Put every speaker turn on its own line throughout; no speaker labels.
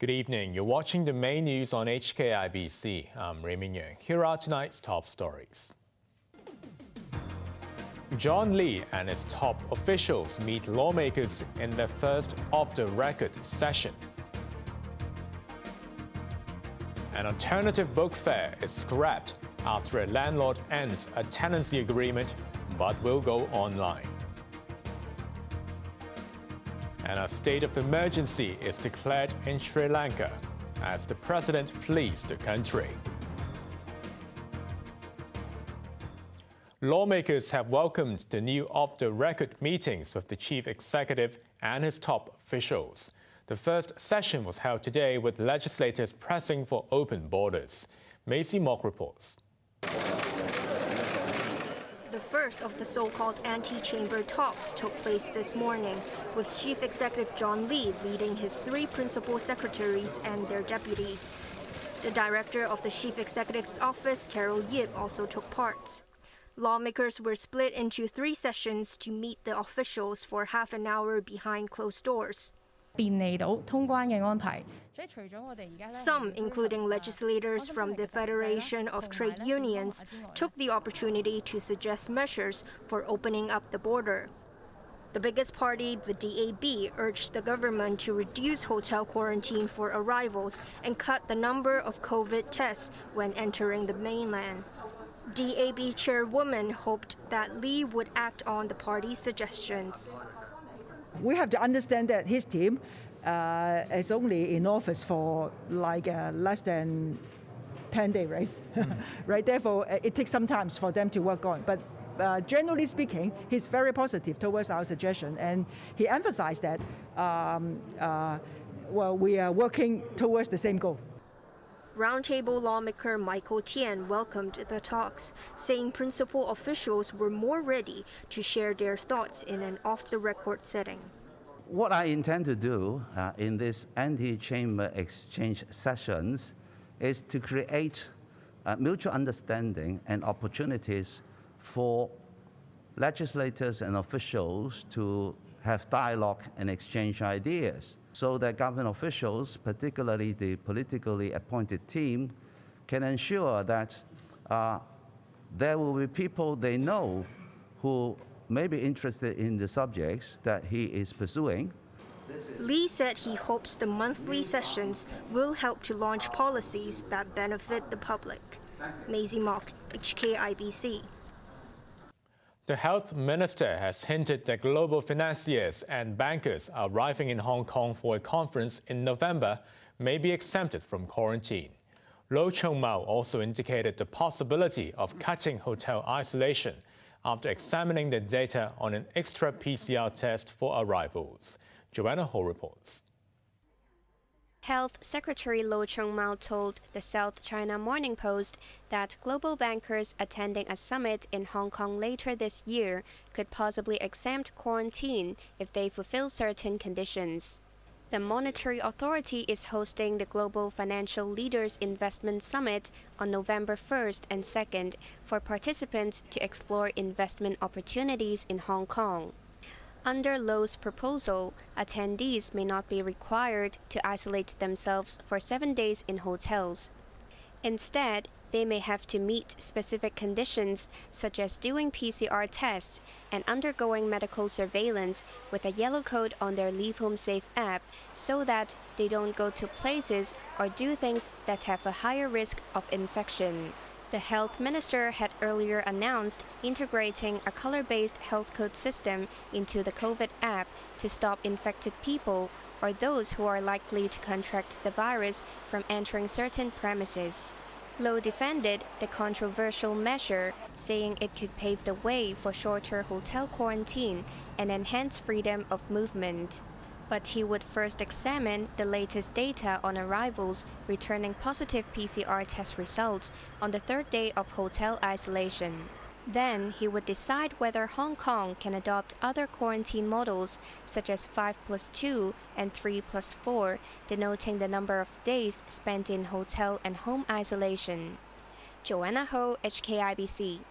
Good evening. You're watching the main news on HKIBC. I'm Raymond Yeung. Here are tonight's top stories. John Lee and his top officials meet lawmakers in their first off-the-record session. An alternative book fair is scrapped after a landlord ends a tenancy agreement but will go online. And a state of emergency is declared in Sri Lanka as the president flees the country. Lawmakers have welcomed the new off-the-record meetings with the chief executive and his top officials. The first session was held today with legislators pressing for open borders. Maisie Mock reports.
The first of the so-called anti-chamber talks took place this morning, with Chief Executive John Lee leading his three principal secretaries and their deputies. The director of the Chief Executive's office, Carol Yip, also took part. Lawmakers were split into three sessions to meet the officials for half an hour behind closed doors. Some, including legislators from the Federation of Trade Unions, took the opportunity to suggest measures for opening up the border. The biggest party, the DAB, urged the government to reduce hotel quarantine for arrivals and cut the number of COVID tests when entering the mainland. DAB chairwoman hoped that Lee would act on the party's suggestions.
We have to understand that his team is only in office for less than 10 days, right? Right? Therefore, it takes some time for them to work on. But generally speaking, he's very positive towards our suggestion, and he emphasized that we are working towards the same goal.
Roundtable lawmaker Michael Tian welcomed the talks, saying principal officials were more ready to share their thoughts in an off-the-record setting.
What I intend to do in these anti-chamber exchange sessions is to create mutual understanding and opportunities for legislators and officials to have dialogue and exchange ideas, so that government officials, particularly the politically appointed team, can ensure that there will be people they know who may be interested in the subjects that he is pursuing.
Lee said he hopes the monthly sessions will help to launch policies that benefit the public. Maisie Mock, HKIBC.
The health minister has hinted that global financiers and bankers arriving in Hong Kong for a conference in November may be exempted from quarantine. Lo Chung-mau also indicated the possibility of cutting hotel isolation after examining the data on an extra PCR test for arrivals. Joanna Ho reports.
Health Secretary Lo Chung-mau told the South China Morning Post that global bankers attending a summit in Hong Kong later this year could possibly exempt quarantine if they fulfill certain conditions. The Monetary Authority is hosting the Global Financial Leaders Investment Summit on November 1st and 2nd for participants to explore investment opportunities in Hong Kong. Under Lo's proposal, attendees may not be required to isolate themselves for 7 days in hotels. Instead, they may have to meet specific conditions such as doing PCR tests and undergoing medical surveillance with a yellow code on their Leave Home Safe app so that they don't go to places or do things that have a higher risk of infection. The health minister had earlier announced integrating a color-based health code system into the COVID app to stop infected people or those who are likely to contract the virus from entering certain premises. Lo defended the controversial measure, saying it could pave the way for shorter hotel quarantine and enhance freedom of movement. But he would first examine the latest data on arrivals returning positive PCR test results on the third day of hotel isolation. Then he would decide whether Hong Kong can adopt other quarantine models such as 5+2 and 3+4, denoting the number of days spent in hotel and home isolation. Joanna Ho, HKIBC.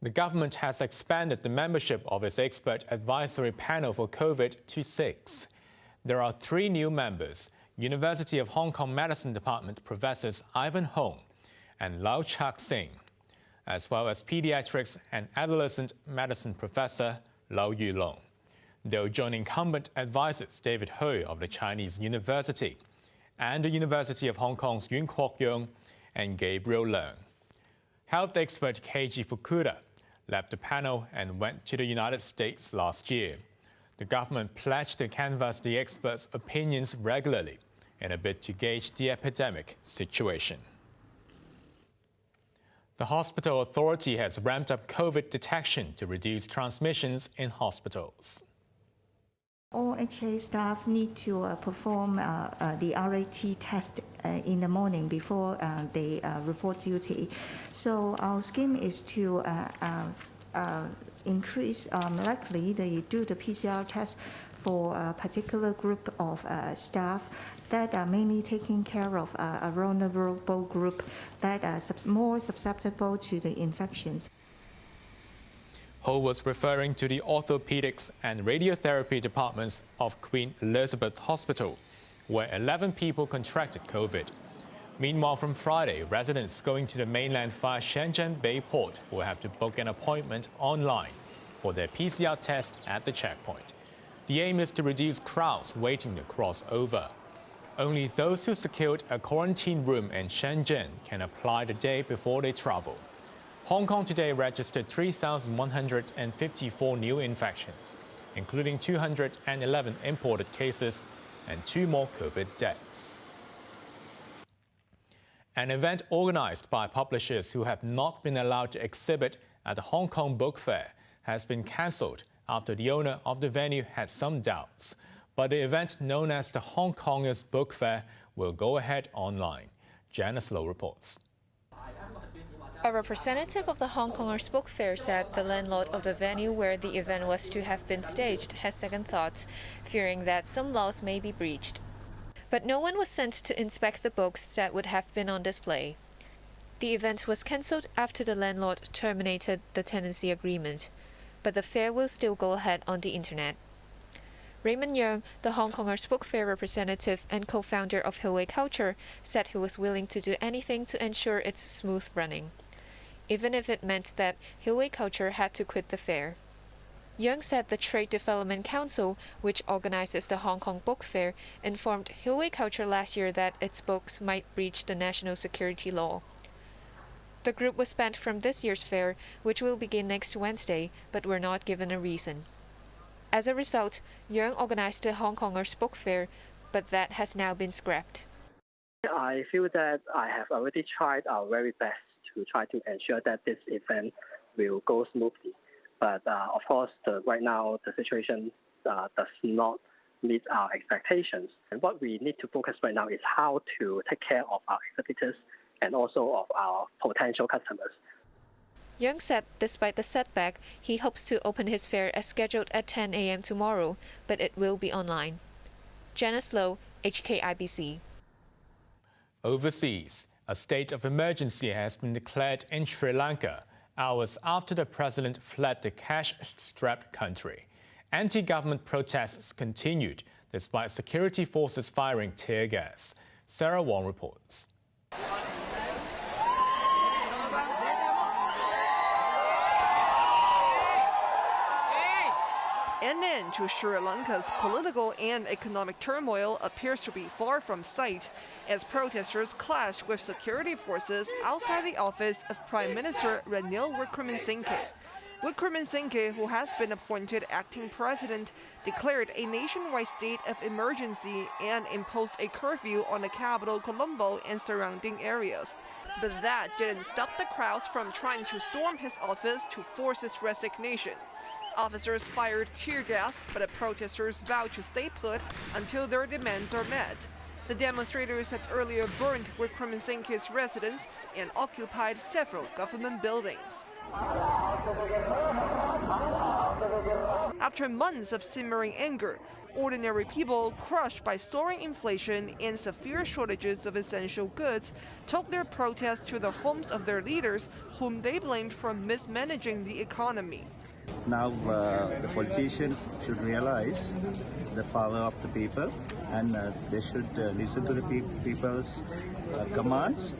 The government has expanded the membership of its expert advisory panel for COVID to 6. There are 3 new members: University of Hong Kong Medicine Department professors Ivan Hong and Lau Chak Sing, as well as pediatrics and adolescent medicine professor Lau Yulong. They'll join incumbent advisors David Hui of the Chinese University and the University of Hong Kong's Yeung and Gabriel Leung. Health expert Keiji Fukuda left the panel and went to the United States last year. The government pledged to canvass the experts' opinions regularly in a bid to gauge the epidemic situation. The hospital authority has ramped up COVID detection to reduce transmissions in hospitals.
All HA staff need to perform the RAT test in the morning before they report duty. So our scheme is to increase likely they do the PCR test for a particular group of staff that are mainly taking care of a vulnerable group that are more susceptible to the infections.
Ho was referring to the orthopedics and radiotherapy departments of Queen Elizabeth Hospital, where 11 people contracted COVID. Meanwhile, from Friday, residents going to the mainland via Shenzhen Bay Port will have to book an appointment online for their PCR test at the checkpoint. The aim is to reduce crowds waiting to cross over. Only those who secured a quarantine room in Shenzhen can apply the day before they travel. Hong Kong today registered 3,154 new infections, including 211 imported cases and 2 more COVID deaths. An event organized by publishers who have not been allowed to exhibit at the Hong Kong Book Fair has been cancelled after the owner of the venue had some doubts. But the event known as the Hong Kongers Book Fair will go ahead online. Janice Low reports.
A representative of the Hong Kongers Book Fair said the landlord of the venue where the event was to have been staged had second thoughts, fearing that some laws may be breached. But no one was sent to inspect the books that would have been on display. The event was cancelled after the landlord terminated the tenancy agreement, but the fair will still go ahead on the internet. Raymond Yeung, the Hong Kongers Book Fair representative and co-founder of Hillway Culture, said he was willing to do anything to ensure its smooth running, even if it meant that Hillway Culture had to quit the fair. Yeung said the Trade Development Council, which organizes the Hong Kong Book Fair, informed Hillway Culture last year that its books might breach the national security law. The group was banned from this year's fair, which will begin next Wednesday, but were not given a reason. As a result, Yeung organized the Hong Kongers Book Fair, but that has now been scrapped.
I feel that I have already tried our very best to try to ensure that this event will go smoothly. But of course, right now, the situation does not meet our expectations. And what we need to focus right now is how to take care of our exhibitors and also of our potential customers.
Yeung said despite the setback, he hopes to open his fair as scheduled at 10 a.m. tomorrow, but it will be online. Janice Low, HKIBC.
Overseas, a state of emergency has been declared in Sri Lanka hours after the president fled the cash-strapped country. Anti-government protests continued despite security forces firing tear gas. Sarah Wong reports.
An end to Sri Lanka's political and economic turmoil appears to be far from sight as protesters clashed with security forces outside the office of Prime Minister Ranil Wickremesinghe. Wickremesinghe, who has been appointed acting president, declared a nationwide state of emergency and imposed a curfew on the capital Colombo and surrounding areas. But that didn't stop the crowds from trying to storm his office to force his resignation. Officers fired tear gas, but the protesters vowed to stay put until their demands are met. The demonstrators had earlier burned Wickremesinghe's residence and occupied several government buildings. After months of simmering anger, ordinary people, crushed by soaring inflation and severe shortages of essential goods, took their protest to the homes of their leaders, whom they blamed for mismanaging the economy.
Now the politicians should realize the power of the people, and they should listen to the people's commands.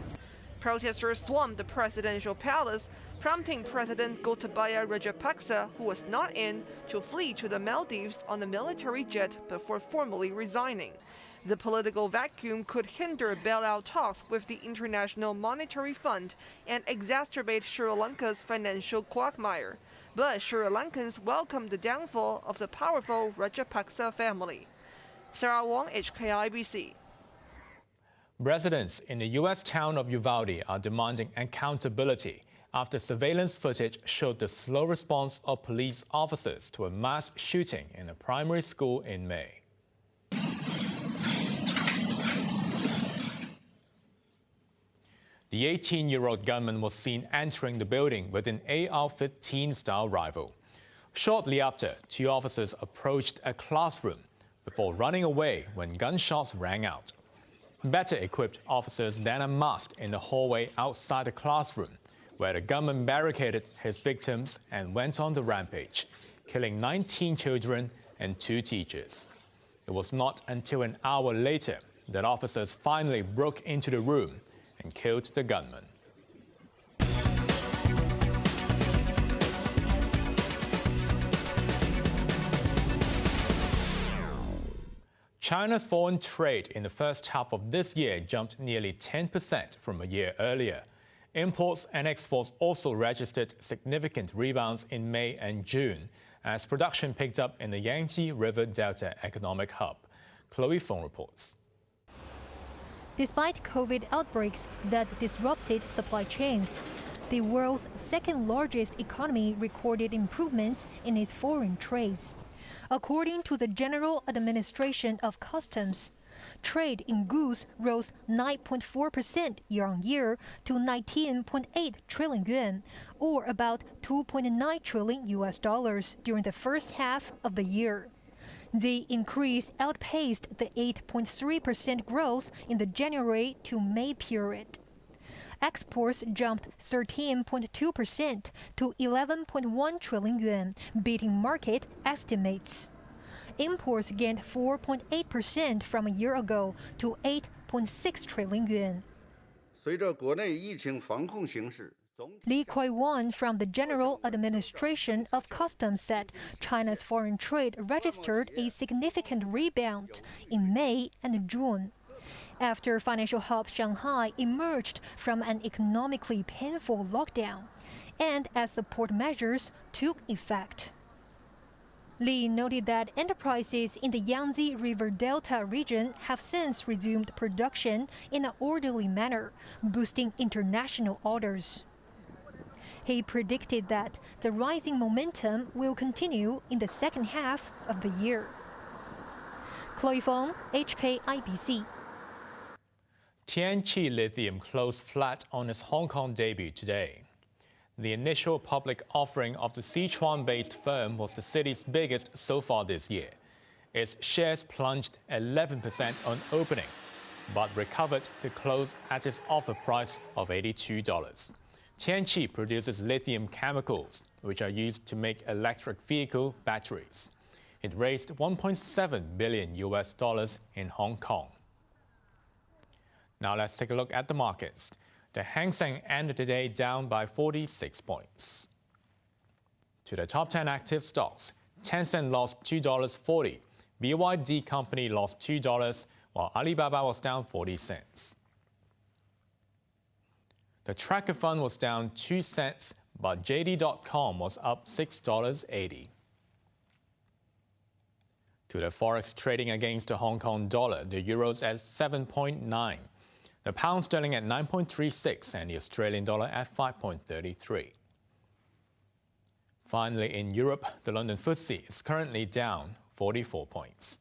Protesters swarmed the presidential palace, prompting President Gotabaya Rajapaksa, who was not in, to flee to the Maldives on a military jet before formally resigning. The political vacuum could hinder bailout talks with the International Monetary Fund and exacerbate Sri Lanka's financial quagmire. But Sri Lankans welcomed the downfall of the powerful Rajapaksa family. Sarah Wong, HKIBC.
Residents in the U.S. town of Uvalde are demanding accountability after surveillance footage showed the slow response of police officers to a mass shooting in a primary school in May. The 18-year-old gunman was seen entering the building with an AR-15 style rifle. Shortly after, two officers approached a classroom before running away when gunshots rang out. Better equipped officers then amassed in the hallway outside the classroom, where the gunman barricaded his victims and went on the rampage, killing 19 children and 2 teachers. It was not until an hour later that officers finally broke into the room and killed the gunman. China's foreign trade in the first half of this year jumped nearly 10% from a year earlier. Imports and exports also registered significant rebounds in May and June as production picked up in the Yangtze River Delta economic hub. Chloe Fong reports.
Despite COVID outbreaks that disrupted supply chains, the world's second largest economy recorded improvements in its foreign trades. According to the General Administration of Customs, trade in goods rose 9.4% year-on-year to 19.8 trillion yuan, or about $2.9 trillion during the first half of the year. The increase outpaced the 8.3% growth in the January to May period. Exports jumped 13.2% to 11.1 trillion yuan, beating market estimates. Imports gained 4.8% from a year ago to 8.6 trillion yuan. Li Kuai-wan from the General Administration of Customs said China's foreign trade registered a significant rebound in May and June, after financial hub Shanghai emerged from an economically painful lockdown and as support measures took effect. Li noted that enterprises in the Yangtze River Delta region have since resumed production in an orderly manner, boosting international orders. He predicted that the rising momentum will continue in the second half of the year. Chloe Fong, HKIBC.
Tianqi Lithium closed flat on its Hong Kong debut today. The initial public offering of the Sichuan-based firm was the city's biggest so far this year. Its shares plunged 11% on opening, but recovered to close at its offer price of $82. Tianqi produces lithium chemicals, which are used to make electric vehicle batteries. It raised $1.7 billion in Hong Kong. Now let's take a look at the markets. The Hang Seng ended the day down by 46 points. To the top 10 active stocks, Tencent lost $2.40, BYD Company lost $2, while Alibaba was down 40 cents. The Tracker Fund was down 2 cents, but JD.com was up $6.80. To the forex trading against the Hong Kong dollar, the euro's at 7.9, the pound sterling at 9.36, and the Australian dollar at 5.33. Finally, in Europe, the London FTSE is currently down 44 points.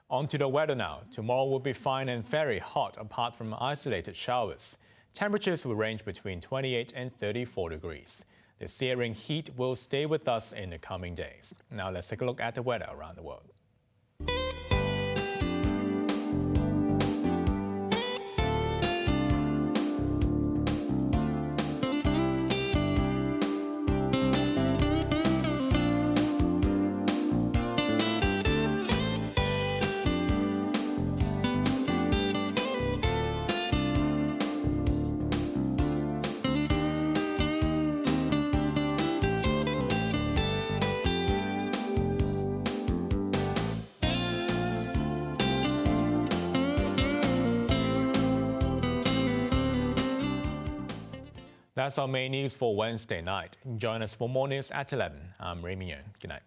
On to the weather now. Tomorrow will be fine and very hot apart from isolated showers. Temperatures will range between 28 and 34 degrees. The searing heat will stay with us in the coming days. Now let's take a look at the weather around the world. That's our main news for Wednesday night. Join us for more news at 11. I'm Raymond. Good night.